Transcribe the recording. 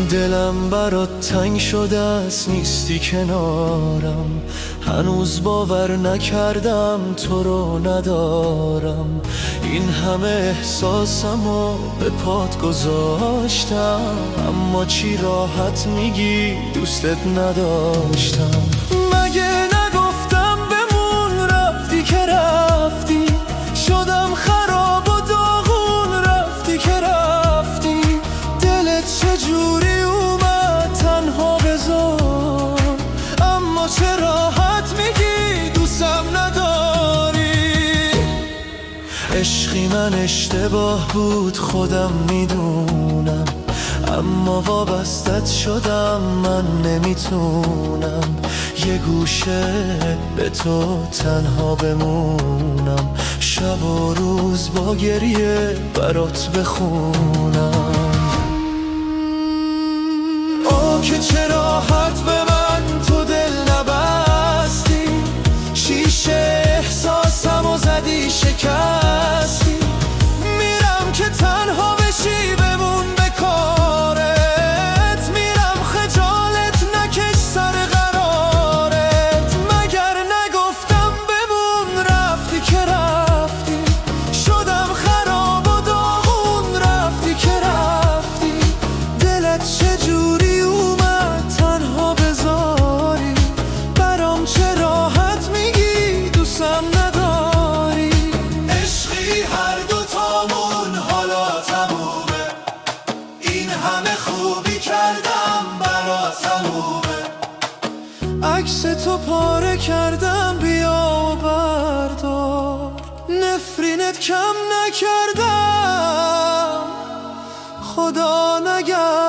دلم برات تنگ شده است، نیستی کنارم. هنوز باور نکردم تو رو ندارم. این همه احساسمو به پات گذاشتم، اما چی راحت میگی دوستت نداشتم. مگه نگفتم بمون، رفتی که رفتی. شدم خراب و داغون، رفتی که رفتی. دلت چجوری اومد تنها بذار، اما چه راحت میگی دوستم نداری. عشقی من اشتباه بود خودم میدونم، اما وابستت شدم من نمیتونم. یه گوشه به تو تنها بمونم، شب و روز با گریه برات بخونم. آه که چه راحت به من تو دل نبستی، شیشه احساسمو زدی شکستی. میرم که تنها بشی بمون به کارت، میرم خجالت نکش سر قرارت. مگر نگفتم بمون، رفتی که رفتی. شدم خراب و داغون، رفتی که رفتی. دلت چجوری اومد تنها بذاری، برام چه راحت میگی دوستم نداری. عشقی هر دوتامون حالا تمومه، این همه خوبی کردم برا تمومه. عکس تو پاره کردم بیا و بردار، نفرینت کم نکردم خدا نگه.